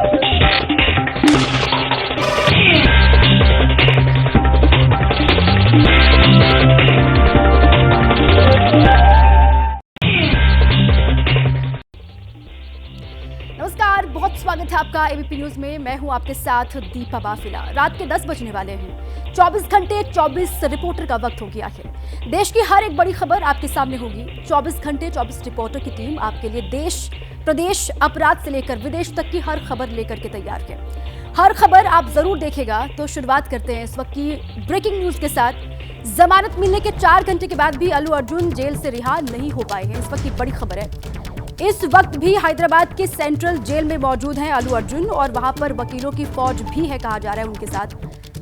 नमस्कार, बहुत स्वागत है आपका एबीपी न्यूज में। मैं हूं आपके साथ दीपा बाफिला। रात के 10 बजने वाले हैं। 24 घंटे 24 रिपोर्टर का वक्त हो गया है। देश की हर एक बड़ी खबर आपके सामने होगी। 24 घंटे 24 रिपोर्टर की टीम आपके लिए देश प्रदेश, अपराध से लेकर विदेश तक की हर खबर लेकर के तैयार है। हर खबर आप जरूर देखेगा। तो शुरुआत करते हैं इस वक्त की ब्रेकिंग न्यूज के साथ। जमानत मिलने के 4 घंटे के बाद भी अल्लू अर्जुन जेल से रिहा नहीं हो पाए हैं। इस वक्त की बड़ी खबर है। इस वक्त भी हैदराबाद के सेंट्रल जेल में मौजूद हैं अल्लू अर्जुन और वहां पर वकीलों की फौज भी है कहा जा रहा है उनके साथ,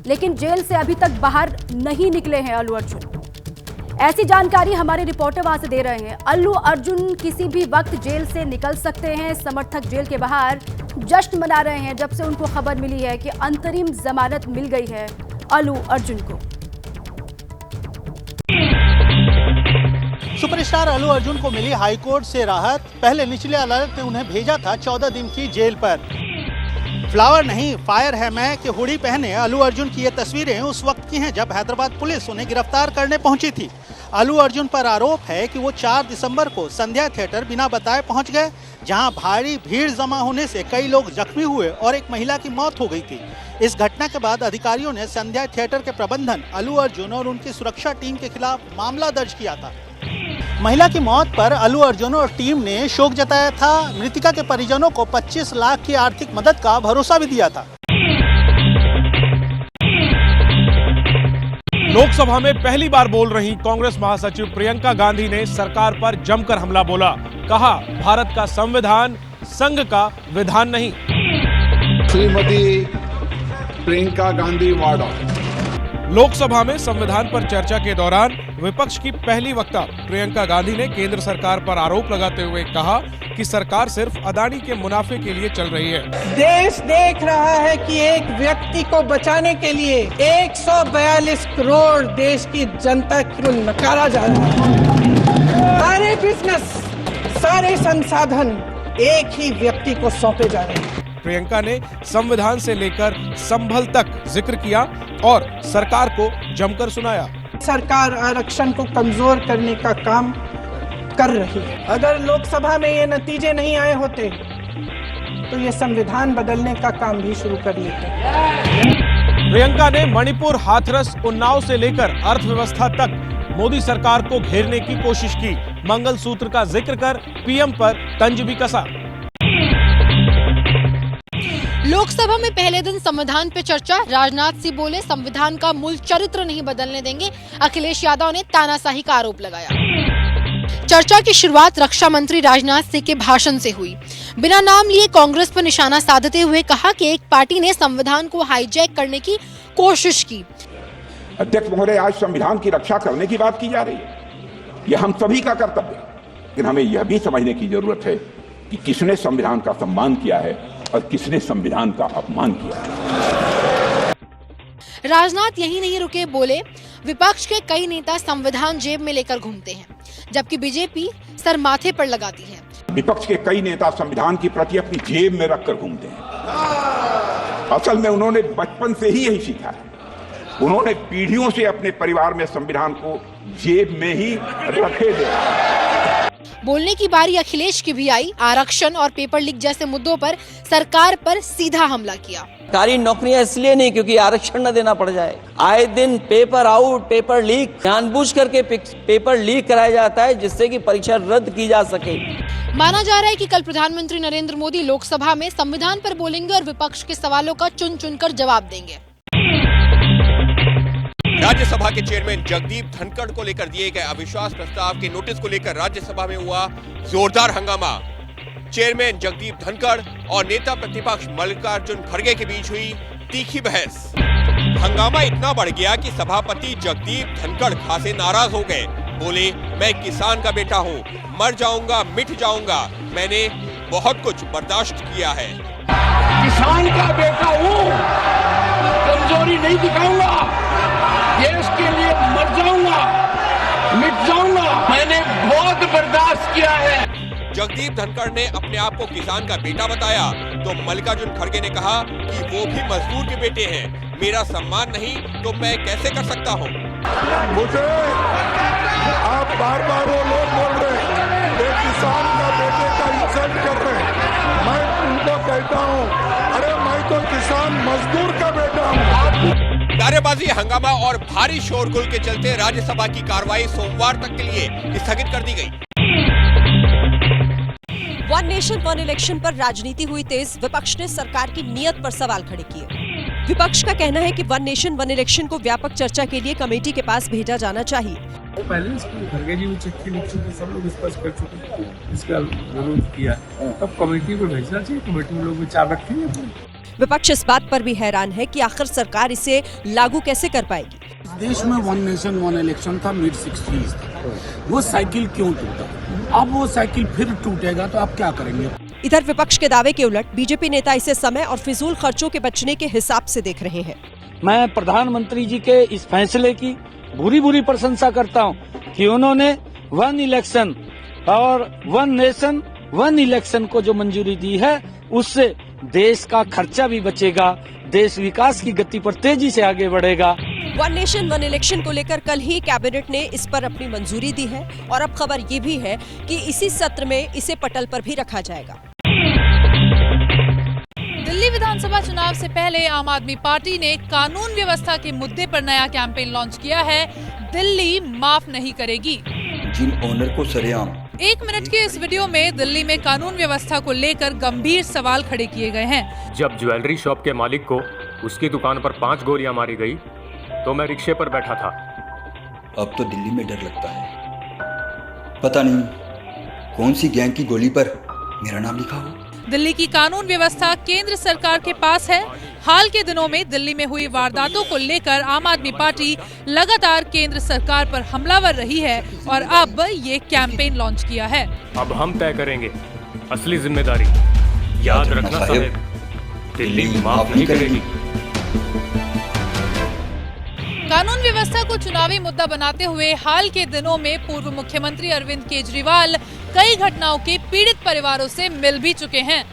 लेकिन जेल से अभी तक बाहर नहीं निकले हैं अल्लू अर्जुन। ऐसी जानकारी हमारे रिपोर्टर वहां से दे रहे हैं। अल्लू अर्जुन किसी भी वक्त जेल से निकल सकते हैं। समर्थक जेल के बाहर जश्न मना रहे हैं जब से उनको खबर मिली है कि अंतरिम जमानत मिल गई है अल्लू अर्जुन को। सुपरस्टार अल्लू अर्जुन को मिली हाईकोर्ट से राहत। पहले निचले अदालत ने उन्हें भेजा था 14 दिन की जेल पर। फ्लावर नहीं फायर है मैं कि हुडी पहने अल्लू अर्जुन की ये तस्वीरें उस वक्त की हैं जब हैदराबाद पुलिस उन्हें गिरफ्तार करने पहुंची थी। अल्लू अर्जुन पर आरोप है कि वो 4 दिसंबर को संध्या थिएटर बिना बताए पहुंच गए, जहां भारी भीड़ जमा होने से कई लोग जख्मी हुए और एक महिला की मौत हो गई थी। इस घटना के बाद अधिकारियों ने संध्या थिएटर के प्रबंधन, अल्लू अर्जुन और उनकी सुरक्षा टीम के खिलाफ मामला दर्ज किया था। महिला की मौत पर अल्लू अर्जुन और टीम ने शोक जताया था। मृतिका के परिजनों को 25 लाख की आर्थिक मदद का भरोसा भी दिया था। लोकसभा में पहली बार बोल रही कांग्रेस महासचिव प्रियंका गांधी ने सरकार पर जमकर हमला बोला। कहा, भारत का संविधान संघ का विधान नहीं। श्रीमती प्रियंका गांधी वाड्रा। लोकसभा में संविधान पर चर्चा के दौरान विपक्ष की पहली वक्ता प्रियंका गांधी ने केंद्र सरकार पर आरोप लगाते हुए कहा कि सरकार सिर्फ अदानी के मुनाफे के लिए चल रही है। देश देख रहा है कि एक व्यक्ति को बचाने के लिए 142 करोड़ देश की जनता को नकारा जा रहा है। सारे बिजनेस, सारे संसाधन एक ही व्यक्ति को सौंपे जा रहे हैं। प्रियंका ने संविधान से लेकर संभल तक जिक्र किया और सरकार को जमकर सुनाया। सरकार आरक्षण को कमजोर करने का काम कर रही है। अगर लोकसभा में ये नतीजे नहीं आए होते तो ये संविधान बदलने का काम भी शुरू कर लेते। प्रियंका ने मणिपुर, हाथरस, उन्नाव से लेकर अर्थव्यवस्था तक मोदी सरकार को घेरने की कोशिश की। मंगलसूत्र का जिक्र कर पीएम पर तंज भी कसा। लोकसभा में पहले दिन संविधान पे चर्चा। राजनाथ सिंह बोले, संविधान का मूल चरित्र नहीं बदलने देंगे। अखिलेश यादव ने तानाशाही का आरोप लगाया। चर्चा की शुरुआत रक्षा मंत्री राजनाथ सिंह के भाषण से हुई। बिना नाम लिए कांग्रेस पर निशाना साधते हुए कहा कि एक पार्टी ने संविधान को हाईजैक करने की कोशिश की। अध्यक्ष महोदय, आज संविधान की रक्षा करने की बात की जा रही है। यह हम सभी का कर्तव्य है, लेकिन हमें यह भी समझने की जरूरत है कि किसने संविधान का सम्मान किया है और किसने संविधान का अपमान किया। राजनाथ यही नहीं रुके, बोले विपक्ष के कई नेता संविधान जेब में लेकर घूमते हैं, जबकि बीजेपी सर माथे पर लगाती है। विपक्ष के कई नेता संविधान की प्रति अपनी जेब में रखकर घूमते हैं। असल में उन्होंने बचपन से ही यही सीखा है। उन्होंने पीढ़ियों से अपने परिवार में संविधान को जेब में ही रखे दिया। बोलने की बारी अखिलेश की भी आई। आरक्षण और पेपर लीक जैसे मुद्दों पर सरकार पर सीधा हमला किया। सरकारी नौकरियां इसलिए नहीं क्योंकि आरक्षण न देना पड़ जाए। आए दिन पेपर आउट, पेपर लीक, जानबूझ करके पेपर लीक कराया जाता है जिससे कि परीक्षा रद्द की जा सके। माना जा रहा है कि कल प्रधानमंत्री नरेंद्र मोदी लोकसभा में संविधान पर बोलेंगे और विपक्ष के सवालों का चुन चुनकर जवाब देंगे। राज्यसभा के चेयरमैन जगदीप धनखड़ को लेकर दिए गए अविश्वास प्रस्ताव के नोटिस को लेकर राज्यसभा में हुआ जोरदार हंगामा। चेयरमैन जगदीप धनखड़ और नेता प्रतिपक्ष मल्लिकार्जुन खड़गे के बीच हुई तीखी बहस। हंगामा इतना बढ़ गया कि सभापति जगदीप धनखड़ खासे नाराज हो गए। बोले, मैं किसान का बेटा हूँ, मर जाऊंगा, मिट जाऊंगा, मैंने बहुत कुछ बर्दाश्त किया है। किसान का बेटा हूँ, कमजोरी नहीं दिखाऊंगा, देश के लिए मर जाऊंगा, मिट जाऊंगा, मैंने बहुत बर्दाश्त किया है। जगदीप धनखड़ ने अपने आप को किसान का बेटा बताया तो मल्लिकार्जुन खड़गे ने कहा कि वो भी मजदूर के बेटे हैं। मेरा सम्मान नहीं तो मैं कैसे कर सकता हूँ? मुझे आप बार बार वो लोग बोल रहे हैं ये किसान का बेटे का इंसल्ट कर रहे हैं। मैं उनको कहता हूँ अरे मैं तो किसान मजदूर का बेटा हूँ। नारेबाजी, हंगामा और भारी शोरगुल के चलते राज्यसभा की कार्रवाई सोमवार तक के लिए स्थगित कर दी गई। वन नेशन वन इलेक्शन पर राजनीति हुई तेज। विपक्ष ने सरकार की नीयत पर सवाल खड़े किए। विपक्ष का कहना है कि वन नेशन वन इलेक्शन को व्यापक चर्चा के लिए कमेटी के पास भेजा जाना चाहिए। पहले खड़गे जी भी चिट्ठी लिख चुके, सब लोग स्पष्ट कर चुके, इसका विरोध किया। अब कमेटी को भेजना चाहिए, कमेटी में लोग विचार रखेंगे। विपक्ष इस बात पर भी हैरान है कि आखिर सरकार इसे लागू कैसे कर पाएगी। देश में वन नेशन वन इलेक्शन था, मिड 60s था, वो साइकिल क्यों टूटा? अब वो साइकिल फिर टूटेगा तो आप क्या करेंगे? इधर विपक्ष के दावे के उलट बीजेपी नेता इसे समय और फिजूल खर्चों के बचने के हिसाब से देख रहे हैं। मैं प्रधानमंत्री जी के इस फैसले की बुरी प्रशंसा करता हूं कि उन्होंने वन इलेक्शन और वन नेशन वन इलेक्शन को जो मंजूरी दी है, उससे देश का खर्चा भी बचेगा, देश विकास की गति पर तेजी से आगे बढ़ेगा। वन नेशन वन इलेक्शन को लेकर कल ही कैबिनेट ने इस पर अपनी मंजूरी दी है और अब खबर ये भी है कि इसी सत्र में इसे पटल पर भी रखा जाएगा। दिल्ली विधानसभा चुनाव से पहले आम आदमी पार्टी ने कानून व्यवस्था के मुद्दे पर नया कैंपेन लॉन्च किया है। दिल्ली माफ नहीं करेगी। जिन ओनर को सरेआम 1 मिनट के इस वीडियो में दिल्ली में कानून व्यवस्था को लेकर गंभीर सवाल खड़े किए गए हैं। जब ज्वेलरी शॉप के मालिक को उसकी दुकान पर 5 गोलियां मारी गई तो मैं रिक्शे पर बैठा था। अब तो दिल्ली में डर लगता है, पता नहीं कौन सी गैंग की गोली पर मेरा नाम लिखा हो। दिल्ली की कानून व्यवस्था केंद्र सरकार के पास है। हाल के दिनों में दिल्ली में हुई वारदातों को लेकर आम आदमी पार्टी लगातार केंद्र सरकार पर हमलावर रही है और अब ये कैंपेन लॉन्च किया है। अब हम तय करेंगे असली जिम्मेदारी। याद रखना साहब, दिल्ली माफ नहीं करेगी। कानून व्यवस्था को चुनावी मुद्दा बनाते हुए हाल के दिनों में पूर्व मुख्यमंत्री अरविंद केजरीवाल कई घटनाओं के पीड़ित परिवारों से मिल भी चुके हैं।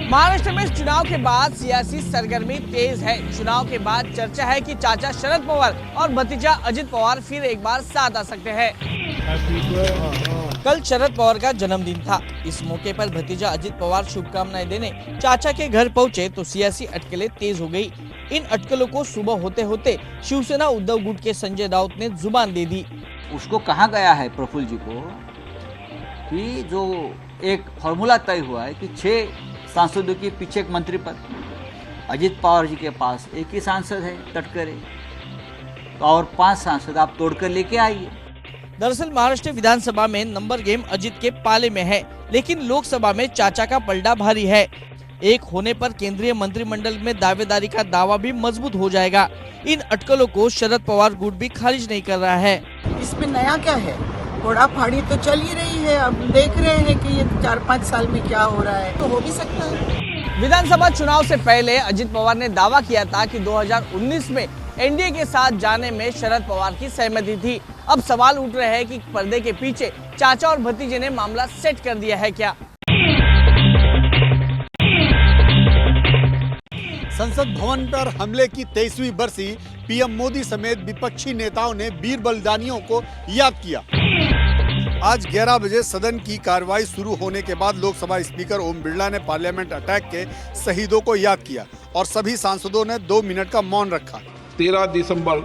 महाराष्ट्र में चुनाव के बाद सियासी सरगर्मी तेज है। चुनाव के बाद चर्चा है कि चाचा शरद पवार और भतीजा अजित पवार फिर एक बार साथ आ सकते हैं। कल शरद पवार का जन्मदिन था। इस मौके पर भतीजा अजित पवार शुभकामनाएं देने चाचा के घर पहुंचे तो सियासी अटकलें तेज हो गई। इन अटकलों को सुबह होते होते शिवसेना उद्धव गुट के संजय राउत ने जुबान दे दी। उसको कहा गया है प्रफुल्ल जी को कि जो एक फॉर्मूला तय हुआ है कि 6 सांसदों के पीछे एक मंत्री पद, अजित पवार जी के पास एक ही सांसद है तटकरे, और 5 सांसद आप तोड़कर लेके आइए। दरअसल महाराष्ट्र विधानसभा में नंबर गेम अजित के पाले में है, लेकिन लोकसभा में चाचा का पलड़ा भारी है। एक होने पर केंद्रीय मंत्रिमंडल में दावेदारी का दावा भी मजबूत हो जाएगा। इन अटकलों को शरद पवार गुट भी खारिज नहीं कर रहा है। इसमें नया क्या है? घोड़ा फाड़ी तो चल ही रही है। अब देख रहे हैं कि ये 4-5 साल में क्या हो रहा है, तो हो भी सकता है। विधानसभा चुनाव से पहले अजित पवार ने दावा किया था कि 2019 में एनडीए के साथ जाने में शरद पवार की सहमति थी। अब सवाल उठ रहे हैं कि पर्दे के पीछे चाचा और भतीजे ने मामला सेट कर दिया है क्या? संसद भवन पर हमले की 23वीं बरसी पीएम मोदी समेत विपक्षी नेताओं ने वीर बलिदानियों को याद किया। आज 11 बजे सदन की कार्रवाई शुरू होने के बाद लोकसभा स्पीकर ओम बिरला ने पार्लियामेंट अटैक के शहीदों को याद किया और सभी सांसदों ने 2 मिनट का मौन रखा। 13 दिसंबर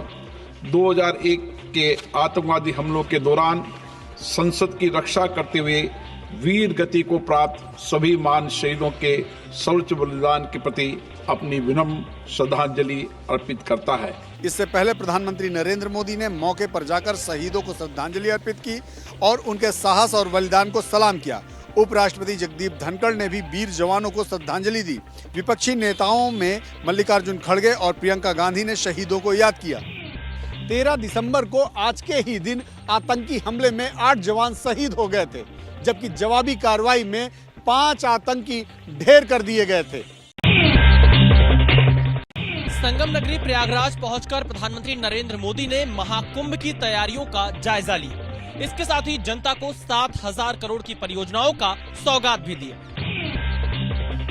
2001 के आतंकवादी हमलों के दौरान संसद की रक्षा करते हुए वीर गति को प्राप्त सभी महान शहीदों के सर्वोच्च बलिदान के प्रति अपनी विनम्र श्रद्धांजलि अर्पित करता है। इससे पहले प्रधानमंत्री नरेंद्र मोदी ने मौके पर जाकर शहीदों को श्रद्धांजलि अर्पित की और उनके साहस और बलिदान को सलाम किया। उपराष्ट्रपति जगदीप धनखड़ ने भी वीर जवानों को श्रद्धांजलि दी। विपक्षी नेताओं में मल्लिकार्जुन खड़गे और प्रियंका गांधी ने शहीदों को याद किया। 13 दिसंबर को आज के ही दिन आतंकी हमले में 8 जवान शहीद हो गए थे, जबकि जवाबी कार्रवाई में 5 आतंकी ढेर कर दिए गए थे। संगम नगरी प्रयागराज पहुंचकर प्रधानमंत्री नरेंद्र मोदी ने महाकुंभ की तैयारियों का जायजा लिया। इसके साथ ही जनता को 7,000 करोड़ की परियोजनाओं का सौगात भी दिया।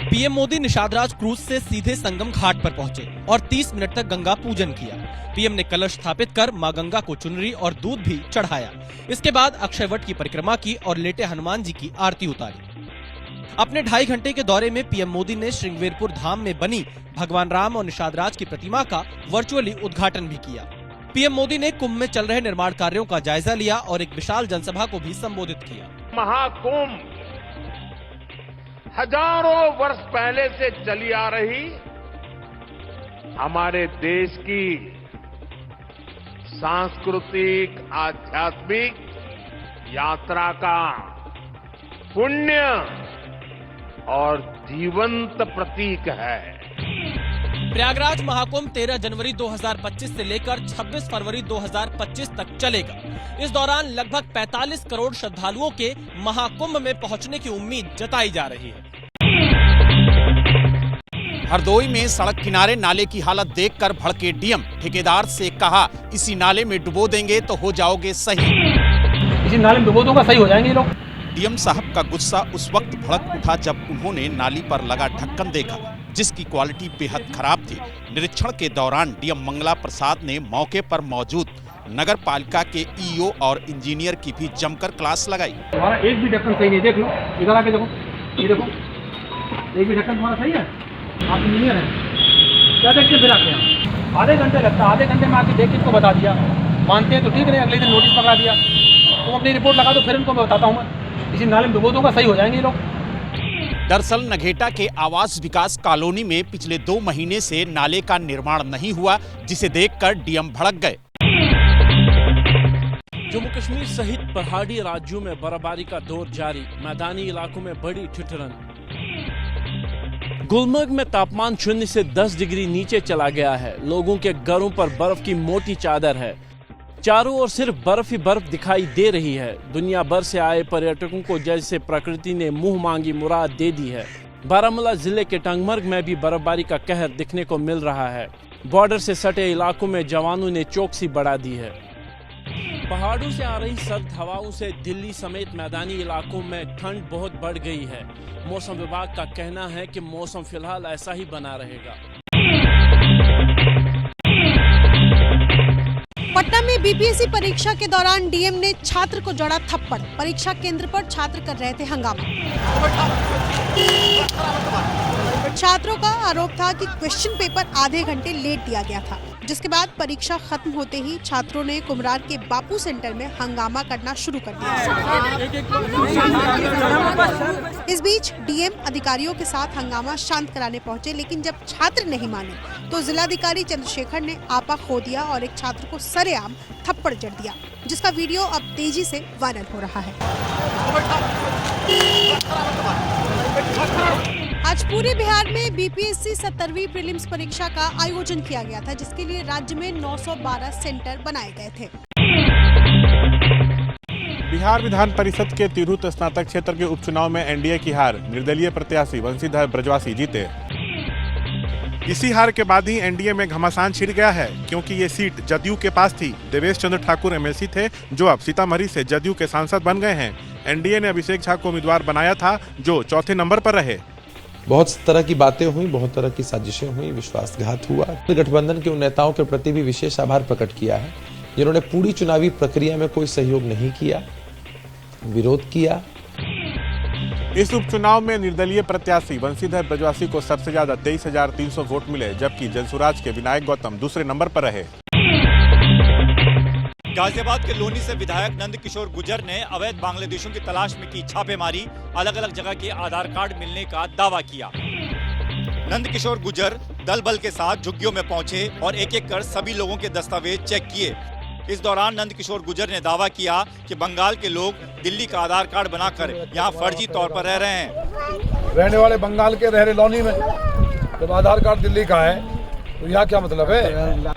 पीएम मोदी निषादराज क्रूज से सीधे संगम घाट पर पहुंचे और 30 मिनट तक गंगा पूजन किया। पीएम ने कलश स्थापित कर मां गंगा को चुनरी और दूध भी चढ़ाया। इसके बाद अक्षयवट की परिक्रमा की और लेटे हनुमान जी की आरती उतारी। अपने 2.5 घंटे के दौरे में पीएम मोदी ने श्रृंगवेरपुर धाम में बनी भगवान राम और निषादराज की प्रतिमा का वर्चुअली उद्घाटन भी किया। पीएम मोदी ने कुंभ में चल रहे निर्माण कार्यों का जायजा लिया और एक विशाल जनसभा को भी संबोधित किया। महाकुंभ हजारों वर्ष पहले से चली आ रही हमारे देश की सांस्कृतिक आध्यात्मिक यात्रा का पुण्य और जीवंत प्रतीक है। प्रयागराज महाकुंभ 13 जनवरी 2025 से लेकर 26 फरवरी 2025 तक चलेगा। इस दौरान लगभग 45 करोड़ श्रद्धालुओं के महाकुंभ में पहुंचने की उम्मीद जताई जा रही है। हरदोई में सड़क किनारे नाले की हालत देखकर भड़के डीएम। ठेकेदार से कहा, इसी नाले में डुबो देंगे तो हो जाओगे सही। इसी नाले में डुबो दूंगा, सही हो जाएंगे लोग। डीएम साहब का गुस्सा उस वक्त भड़क उठा जब उन्होंने नाली पर लगा ढक्कन देखा, जिसकी क्वालिटी बेहद खराब थी। निरीक्षण के दौरान डीएम मंगला प्रसाद ने मौके पर मौजूद नगर पालिका के ईओ और इंजीनियर की भी जमकर क्लास लगाई। तुम्हारा एक भी ढक्कन सही नहीं, देख लो, इधर आके देखो, ये देखो, एक भी ढक्कन तुम्हारा सही है। आप इंजीनियर हैं, क्या देखते फिर आके यहाँ? आधे घंटे लगता है, आधे घंटे में आके देख के इसको बता दिया। मानते हैं तो ठीक, नहीं अगले दिन नोटिस पकड़ा दिया। तुम अपनी रिपोर्ट लगा दो, फिर इनको मैं बताता हूँ मैं इसी नाले में डुबो दूंगा, सही हो जाएंगे लोग। दरअसल नगेटा के आवास विकास कॉलोनी में पिछले 2 महीने से नाले का निर्माण नहीं हुआ, जिसे देखकर डीएम भड़क गए। जम्मू कश्मीर सहित पहाड़ी राज्यों में बर्फबारी का दौर जारी, मैदानी इलाकों में बड़ी ठिठुरन। गुलमर्ग में तापमान 0 से 10 डिग्री नीचे चला गया है। लोगों के घरों पर बर्फ की मोटी चादर है। चारों ओर सिर्फ बर्फ ही बर्फ दिखाई दे रही है। दुनिया भर से आए पर्यटकों को जैसे प्रकृति ने मुंह मांगी मुराद दे दी है। बारामूला जिले के टंगमर्ग में भी बर्फबारी का कहर दिखने को मिल रहा है। बॉर्डर से सटे इलाकों में जवानों ने चौकसी बढ़ा दी है। पहाड़ों से आ रही सर्द हवाओं से दिल्ली समेत मैदानी इलाकों में ठंड बहुत बढ़ गई है। मौसम विभाग का कहना है कि मौसम फिलहाल ऐसा ही बना रहेगा। पटना में बीपीएससी परीक्षा के दौरान डीएम ने छात्र को जड़ा थप्पड़। परीक्षा केंद्र पर छात्र कर रहे थे हंगामा। छात्रों का आरोप था कि क्वेश्चन पेपर आधे घंटे लेट दिया गया था, जिसके बाद परीक्षा खत्म होते ही छात्रों ने कुमरार के बापू सेंटर में हंगामा करना शुरू कर दिया। इस बीच डीएम अधिकारियों के साथ हंगामा शांत कराने पहुंचे, लेकिन जब छात्र नहीं माने तो जिलाधिकारी चंद्रशेखर ने आपा खो दिया और एक छात्र को सरेआम थप्पड़ जड़ दिया, जिसका वीडियो अब तेजी से वायरल हो रहा है। आज पूरे बिहार में बीपीएससी 17वीं प्रीलिम्स परीक्षा का आयोजन किया गया था, जिसके लिए राज्य में 912 सेंटर बनाए गए थे। बिहार विधान परिषद के तिरहुत स्नातक क्षेत्र के उपचुनाव में एनडीए की हार, निर्दलीय प्रत्याशी वंशीधर ब्रजवासी जीते। इसी हार के बाद ही एनडीए में घमासान छिड़ गया है, क्योंकि ये सीट जदयू के पास थी। देवेश चंद्र ठाकुर एमएलसी थे, जो अब सीतामढ़ी से जदयू के सांसद बन गए हैं। एनडीए ने अभिषेक झा को उम्मीदवार बनाया था, जो चौथे नंबर पर रहे। बहुत तरह की बातें हुई, बहुत तरह की साजिशें हुई, विश्वासघात हुआ। गठबंधन के उन नेताओं के प्रति भी विशेष आभार प्रकट किया है, जिन्होंने पूरी चुनावी प्रक्रिया में कोई सहयोग नहीं किया, विरोध किया। इस उपचुनाव में निर्दलीय प्रत्याशी वंशीधर ब्रजवासी को सबसे ज्यादा 23,300 वोट मिले, जबकि जनसुराज के विनायक गौतम दूसरे नंबर पर रहे। गाजियाबाद के लोनी से विधायक नंद किशोर गुर्जर ने अवैध बांग्लादेशियों की तलाश में की छापेमारी, अलग अलग जगह के आधार कार्ड मिलने का दावा किया। नंद किशोर गुर्जर दल बल के साथ झुग्गियों में पहुंचे और एक एक कर सभी लोगों के दस्तावेज चेक किए। इस दौरान नंद किशोर गुर्जर ने दावा किया कि बंगाल के लोग दिल्ली का आधार कार्ड बनाकर यहाँ फर्जी तौर पर रह रहे हैं। रहने वाले बंगाल के रह रहे लोनी में, जब आधार कार्ड दिल्ली का है तो यहाँ क्या मतलब है?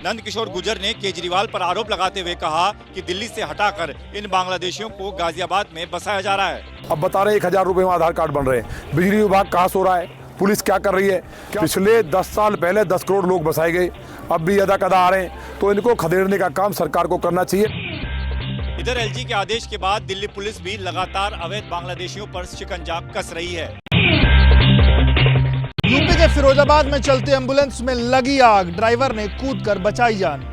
नंद किशोर गुर्जर ने केजरीवाल पर आरोप लगाते हुए कहा कि दिल्ली से हटाकर इन बांग्लादेशियों को गाजियाबाद में बसाया जा रहा है। अब बता रहे 1,000 रुपए में आधार कार्ड बन रहे हैं। बिजली विभाग कहाँ सो रहा है? पुलिस क्या कर रही है? पिछले 10 साल पहले 10 करोड़ लोग बसाए गए, अब भी यदा कदा आ रहे हैं, तो इनको खदेड़ने का काम सरकार को करना चाहिए। इधर एलजी के आदेश के बाद दिल्ली पुलिस भी लगातार अवैध बांग्लादेशियों पर शिकंजा कस रही है। यूपी के फिरोजाबाद में चलती एम्बुलेंस में लगी आग, ड्राइवर ने कूदकर बचाई जान।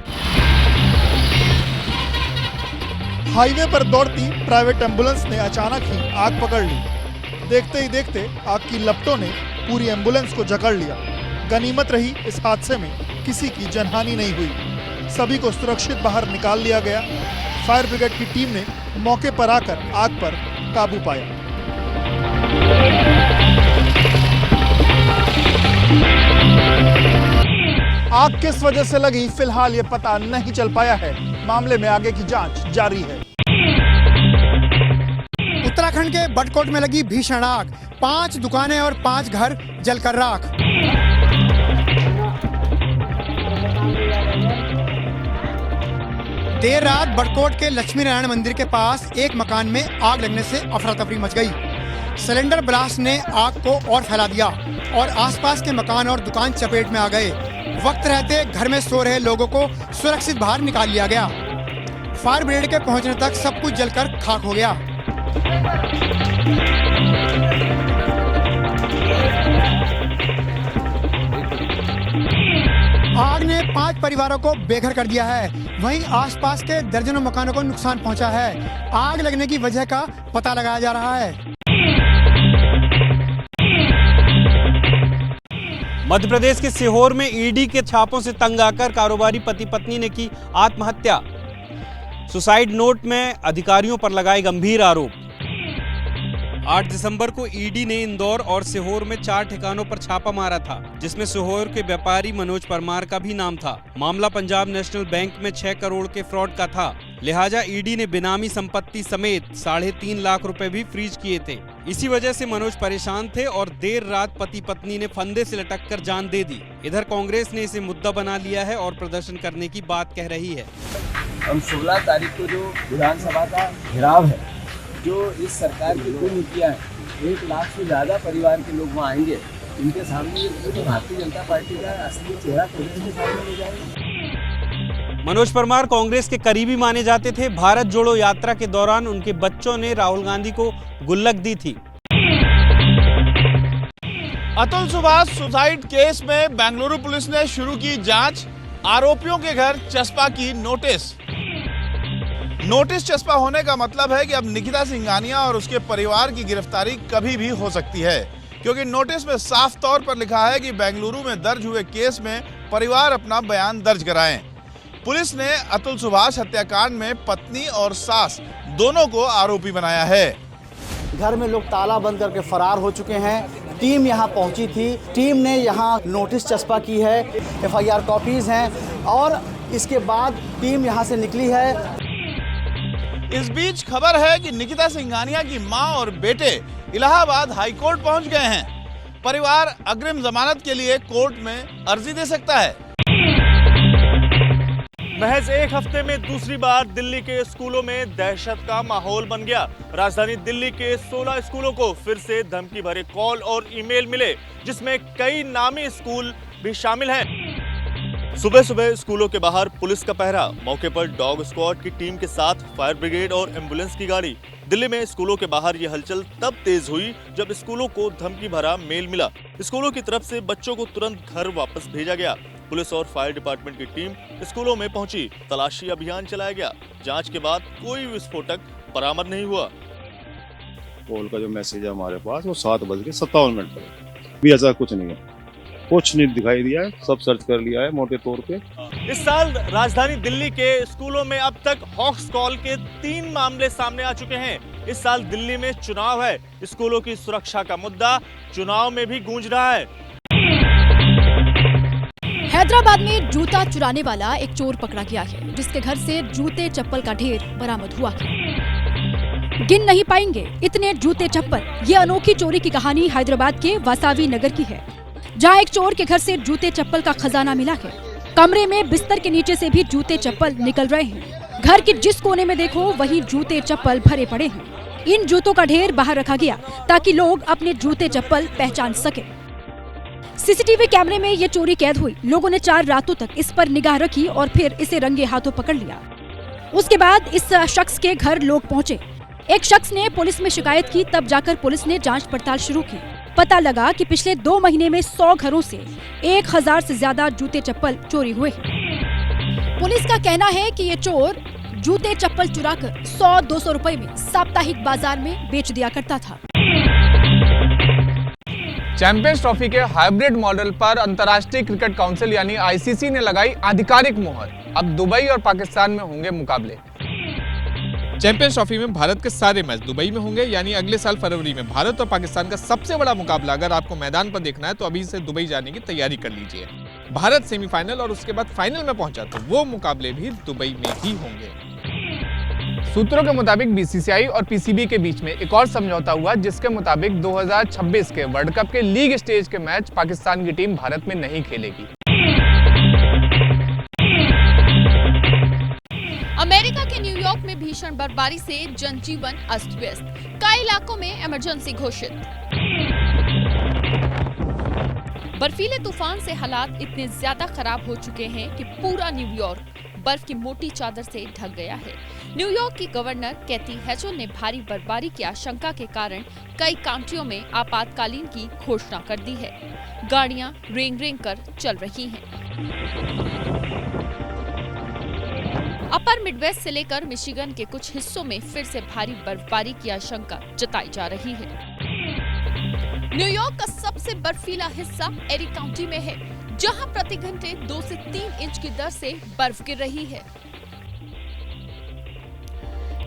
हाईवे पर दौड़ती प्राइवेट एम्बुलेंस ने अचानक ही आग पकड़ ली। देखते ही देखते आग की लपटों ने पूरी एम्बुलेंस को जकड़ लिया। गनीमत रही इस हादसे में किसी की जनहानि नहीं हुई। सभी को सुरक्षित बाहर निकाल लिया गया। फायर ब्रिगेड की टीम ने मौके पर आकर आग पर काबू पाया। आग किस वजह से लगी फिलहाल ये पता नहीं चल पाया है। मामले में आगे की जांच जारी है। उत्तराखंड के बटकोट में लगी भीषण आग, 5 दुकानें और 5 घर जलकर राख। देर रात बटकोट के लक्ष्मी नारायण मंदिर के पास एक मकान में आग लगने से अफरा तफरी मच गई। सिलेंडर ब्लास्ट ने आग को और फैला दिया और आसपास के मकान और दुकान चपेट में आ गए। वक्त रहते घर में सो रहे लोगों को सुरक्षित बाहर निकाल लिया गया। फायर ब्रिगेड के पहुंचने तक सब कुछ जलकर खाक हो गया। आग ने 5 परिवारों को बेघर कर दिया है। वहीं आसपास के दर्जनों मकानों को नुकसान पहुंचा है। आग लगने की वजह का पता लगाया जा रहा है। मध्य प्रदेश के सीहोर में ईडी के छापों से तंग आकर कारोबारी पति पत्नी ने की आत्महत्या। सुसाइड नोट में अधिकारियों पर लगाए गंभीर आरोप। 8 दिसंबर को ईडी ने इंदौर और सीहोर में 4 ठिकानों पर छापा मारा था, जिसमें सीहोर के व्यापारी मनोज परमार का भी नाम था। मामला पंजाब नेशनल बैंक में 6 करोड़ के फ्रॉड का था। लिहाजा ईडी ने बेनामी संपत्ति समेत 3.5 लाख रुपए भी फ्रीज किए थे। इसी वजह से मनोज परेशान थे और देर रात पति पत्नी ने फंदे से लटककर जान दे दी। इधर कांग्रेस ने इसे मुद्दा बना लिया है और प्रदर्शन करने की बात कह रही है। हम 16 तारीख को जो विधानसभा का घेराव है, जो इस सरकार की कोई नीतियाँ हैं, 1 लाख से ज़्यादा परिवार के लोग वहाँ आएंगे। इनके सामने तो भारतीय जनता पार्टी का असली चेहरा खोलने के सामने ले जाएंगे। मनोज परमार कांग्रेस के करीबी माने जाते थे। भारत जोड़ो यात्रा के दौरान उनके बच्चों ने राहुल गांधी को गुल्लक दी थी। अतुल सुभाष सुसाइड केस में बेंगलुरु पुलिस ने शुरू की जांच। आरोपियों के घर चस्पा की नोटिस। नोटिस चस्पा होने का मतलब है कि अब निकिता सिंघानिया और उसके परिवार की गिरफ्तारी कभी भी हो सकती है, क्योंकि नोटिस में साफ तौर पर लिखा है कि बेंगलुरु में दर्ज हुए केस में परिवार अपना बयान दर्ज कराएं। पुलिस ने अतुल सुभाष हत्याकांड में पत्नी और सास दोनों को आरोपी बनाया है। घर में लोग ताला बंद करके फरार हो चुके हैं। टीम यहां पहुंची थी। टीम ने यहां नोटिस चस्पा की है, FIR कॉपीज हैं और इसके बाद टीम यहां से निकली है। इस बीच खबर है कि निकिता सिंघानिया की मां और बेटे इलाहाबाद हाई कोर्ट पहुंच गए हैं। परिवार अग्रिम जमानत के लिए कोर्ट में अर्जी दे सकता है। महज एक हफ्ते में दूसरी बार दिल्ली के स्कूलों में दहशत का माहौल बन गया। राजधानी दिल्ली के 16 स्कूलों को फिर से धमकी भरे कॉल और ईमेल मिले, जिसमें कई नामी स्कूल भी शामिल हैं। सुबह सुबह स्कूलों के बाहर पुलिस का पहरा, मौके पर डॉग स्क्वाड की टीम के साथ फायर ब्रिगेड और एम्बुलेंस की गाड़ी। दिल्ली में स्कूलों के बाहर ये हलचल तब तेज हुई जब स्कूलों को धमकी भरा मेल मिला। स्कूलों की तरफ से बच्चों को तुरंत घर वापस भेजा गया। पुलिस और फायर डिपार्टमेंट की टीम स्कूलों में पहुंची। तलाशी अभियान चलाया गया। जांच के बाद कोई विस्फोटक बरामद नहीं हुआ। कॉल का जो मैसेज है हमारे पास वो 7:57 पर भी ऐसा कुछ नहीं है, कुछ नहीं दिखाई दिया है। सब सर्च कर लिया है मोटे तौर पे। इस साल राजधानी दिल्ली के स्कूलों में अब तक हॉक्स कॉल के 3 मामले सामने आ चुके हैं। इस साल दिल्ली में चुनाव है। स्कूलों की सुरक्षा का मुद्दा चुनाव में भी गूंज रहा है। हैदराबाद में जूता चुराने वाला एक चोर पकड़ा गया है, जिसके घर से जूते चप्पल का ढेर बरामद हुआ है। गिन नहीं पाएंगे इतने जूते चप्पल। ये अनोखी चोरी की कहानी हैदराबाद के वासावी नगर की है, जहां एक चोर के घर से जूते चप्पल का खजाना मिला है। कमरे में बिस्तर के नीचे से भी जूते चप्पल निकल रहे हैं। घर के जिस कोने में देखो वहीं जूते चप्पल भरे पड़े हैं। इन जूतों का ढेर बाहर रखा गया ताकि लोग अपने जूते चप्पल पहचान सके। सीसीटीवी कैमरे में ये चोरी कैद हुई। लोगों ने 4 रातों तक इस पर निगाह रखी और फिर इसे रंगे हाथों पकड़ लिया। उसके बाद इस शख्स के घर लोग पहुंचे। एक शख्स ने पुलिस में शिकायत की, तब जाकर पुलिस ने जांच पड़ताल शुरू की। पता लगा कि पिछले 2 महीने में 100 घरों से 1000 से ज्यादा जूते चप्पल चोरी हुए। पुलिस का कहना है कि ये चोर जूते चप्पल चुराकर 100-200 रुपए में साप्ताहिक बाजार में बेच दिया करता था। चैंपियंस ट्रॉफी के हाइब्रिड मॉडल पर अंतर्राष्ट्रीय क्रिकेट काउंसिल यानी आईसीसी ने लगाई आधिकारिक मुहर। अब दुबई और पाकिस्तान में होंगे मुकाबले। चैंपियंस ट्रॉफी में भारत के सारे मैच दुबई में होंगे, यानी अगले साल फरवरी में भारत और पाकिस्तान का सबसे बड़ा मुकाबला अगर आपको मैदान पर देखना है तो अभी से दुबई जाने की तैयारी कर लीजिए। भारत सेमीफाइनल और उसके बाद फाइनल में पहुंचा तो वो मुकाबले भी दुबई में ही होंगे। सूत्रों के मुताबिक बीसीसीआई और पीसीबी के बीच में एक और समझौता हुआ, जिसके मुताबिक 2026 के वर्ल्ड कप के लीग स्टेज के मैच पाकिस्तान की टीम भारत में नहीं खेलेगी। अमेरिका के न्यूयॉर्क में भीषण बर्फबारी से जनजीवन अस्त व्यस्त, कई इलाकों में इमरजेंसी घोषित। बर्फीले तूफान से हालात इतने ज्यादा खराब हो चुके हैं कि पूरा न्यूयॉर्क बर्फ की मोटी चादर से ढक गया है। न्यूयॉर्क की गवर्नर कैथी हैचल ने भारी बर्फबारी की आशंका के कारण कई काउंटियों में आपातकालीन की घोषणा कर दी है। गाड़ियां रेंग रेंग कर चल रही हैं। अपर मिडवेस्ट से लेकर मिशिगन के कुछ हिस्सों में फिर से भारी बर्फबारी की आशंका जताई जा रही है। न्यूयॉर्क का सबसे बर्फीला हिस्सा एरी काउंटी में है, जहां प्रति घंटे 2 से 3 इंच की दर से बर्फ गिर रही है।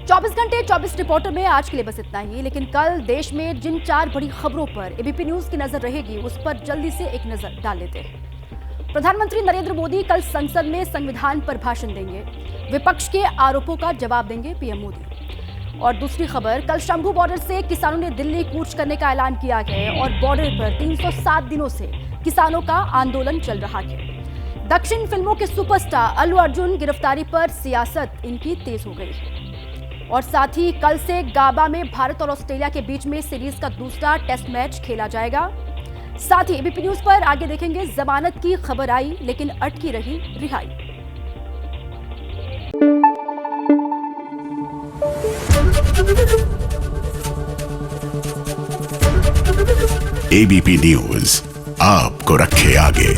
24 घंटे 24 रिपोर्टर में आज के लिए बस इतना ही, लेकिन कल देश में जिन 4 बड़ी खबरों पर एबीपी न्यूज की नजर रहेगी उस पर जल्दी से एक नजर डाल लेते हैं। प्रधानमंत्री नरेंद्र मोदी कल संसद में संविधान पर भाषण देंगे। विपक्ष के आरोपों का जवाब देंगे पीएम मोदी। और दूसरी खबर, कल शंभू बॉर्डर से किसानों ने दिल्ली कूच करने का ऐलान किया है और बॉर्डर पर 307 दिनों से किसानों का आंदोलन चल रहा है। दक्षिण फिल्मों के सुपरस्टार अल्लू अर्जुन गिरफ्तारी पर सियासत इनकी तेज हो गई है। और साथ ही कल से गाबा में भारत और ऑस्ट्रेलिया के बीच में सीरीज का दूसरा टेस्ट मैच खेला जाएगा। साथ ही एबीपी न्यूज पर आगे देखेंगे, जमानत की खबर आई लेकिन अटकी रही रिहाई। एबीपी न्यूज आपको रखे आगे।